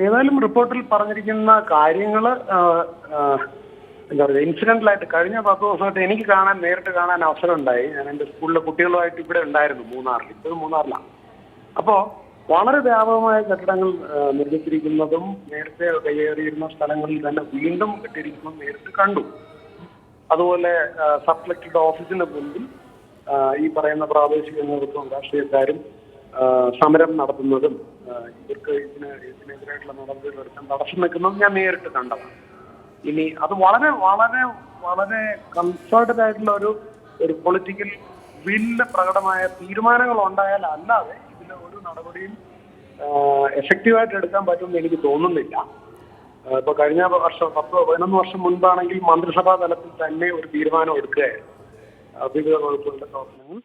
ഏതായാലും റിപ്പോർട്ടിൽ പറഞ്ഞിരിക്കുന്ന കാര്യങ്ങൾ എന്താ പറയുക, ഇൻസിഡന്റലായിട്ട് കഴിഞ്ഞ 10 ദിവസമായിട്ട് എനിക്ക് നേരിട്ട് കാണാൻ അവസരം ഉണ്ടായി. ഞാൻ എൻ്റെ സ്കൂളിലെ കുട്ടികളുമായിട്ട് ഇവിടെ ഉണ്ടായിരുന്നു, മൂന്നാറിൽ. ഇപ്പോഴും മൂന്നാറിലാണ്. അപ്പോൾ വളരെ വ്യാപകമായ കെട്ടിടങ്ങൾ നിർമ്മിച്ചിരിക്കുന്നതും നേരത്തെ കയ്യേറിയിരുന്ന സ്ഥലങ്ങളിൽ തന്നെ വീണ്ടും കെട്ടിയിരിക്കുന്നതും നേരിട്ട് കണ്ടു. അതുപോലെ സബ് കളക്ടറുടെ ഓഫീസിന് മുൻപിൽ ഈ പറയുന്ന പ്രാദേശിക നേതൃത്വം രാഷ്ട്രീയക്കാരും സമരം നടത്തുന്നതും ഇവർക്ക് ഇതിനെതിരായിട്ടുള്ള നടപടികൾ എടുക്കാൻ തടസ്സം നിൽക്കുന്നതും ഞാൻ നേരിട്ട് കണ്ടതാണ്. ഇനി അത് വളരെ വളരെ വളരെ കൺസേർട്ടഡ് ആയിട്ടുള്ള ഒരു പൊളിറ്റിക്കൽ വില്ല്, പ്രകടമായ തീരുമാനങ്ങൾ ഉണ്ടായാൽ അല്ലാതെ ഇതിൽ ഒരു നടപടിയും എഫക്റ്റീവായിട്ട് എടുക്കാൻ പറ്റുമെന്ന് എനിക്ക് തോന്നുന്നില്ല. ഇപ്പൊ കഴിഞ്ഞ വർഷം 10-11 വർഷം മുൻപാണെങ്കിൽ മന്ത്രിസഭാ തലത്തിൽ തന്നെ ഒരു തീരുമാനം എടുക്കുകയായിരുന്നു വിവിധ വകുപ്പുകളുടെ പ്രവർത്തനങ്ങൾ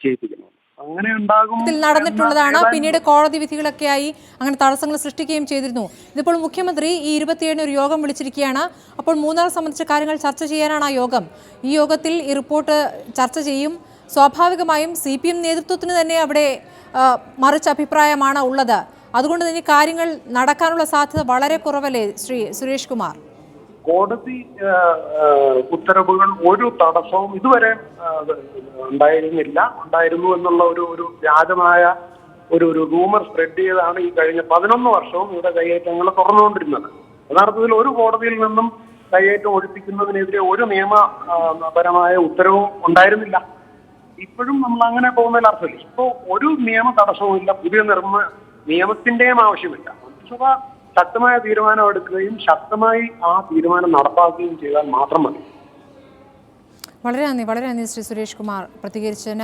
ചെയ്യിപ്പിക്കുന്നു. അങ്ങനെ ഉണ്ടാകും നടന്നിട്ടുള്ളതാണ്. പിന്നീട് കോടതി വിധികളൊക്കെയായി അങ്ങനെ തടസ്സങ്ങൾ സൃഷ്ടിക്കുകയും ചെയ്തിരുന്നു. ഇതിപ്പോൾ മുഖ്യമന്ത്രി ഈ 27 ഒരു യോഗം വിളിച്ചിരിക്കുകയാണ്. അപ്പോൾ മൂന്നാർ സംബന്ധിച്ച കാര്യങ്ങൾ ചർച്ച ചെയ്യാനാണ് ആ യോഗം. ഈ യോഗത്തിൽ ഈ റിപ്പോർട്ട് ചർച്ച ചെയ്യും. സ്വാഭാവികമായും CPM നേതൃത്വത്തിന് തന്നെ അവിടെ മറിച്ച് അഭിപ്രായമാണ് ഉള്ളത്. അതുകൊണ്ട് തന്നെ കാര്യങ്ങൾ നടക്കാനുള്ള സാധ്യത വളരെ കുറവല്ലേ ശ്രീ സുരേഷ് കുമാർ? കോടതി ഉത്തരവുകൾ ഒരു തടസ്സവും ഇതുവരെ ഉണ്ടായിരുന്നു എന്നുള്ള ഒരു വ്യാജമായ ഒരു റൂമർ സ്പ്രെഡ് ചെയ്താണ് ഈ കഴിഞ്ഞ 11 വർഷവും ഇവിടെ കയ്യേറ്റങ്ങൾ തുറന്നുകൊണ്ടിരുന്നത്. യഥാർത്ഥത്തിൽ ഒരു കോടതിയിൽ നിന്നും കയ്യേറ്റം ഒഴിപ്പിക്കുന്നതിനെതിരെ ഒരു നിയമപരമായ ഉത്തരവും ഉണ്ടായിരുന്നില്ല. ഇപ്പോഴും നമ്മൾ അങ്ങനെ പോകുന്നതിൽ അർത്ഥമില്ല. ഇപ്പോൾ ഒരു നിയമ തടസ്സവും ഇല്ല, പുതിയ നിയമത്തിന്റെയും ആവശ്യമില്ല. മന്ത്രിസഭ ശക്തമായ തീരുമാനം എടുക്കുകയും ശക്തമായി ആ തീരുമാനം നടപ്പാക്കുകയും ചെയ്താൽ മാത്രം മതി. വളരെ നന്ദി ശ്രീ സുരേഷ് കുമാർ പ്രതികരിച്ചതിന്.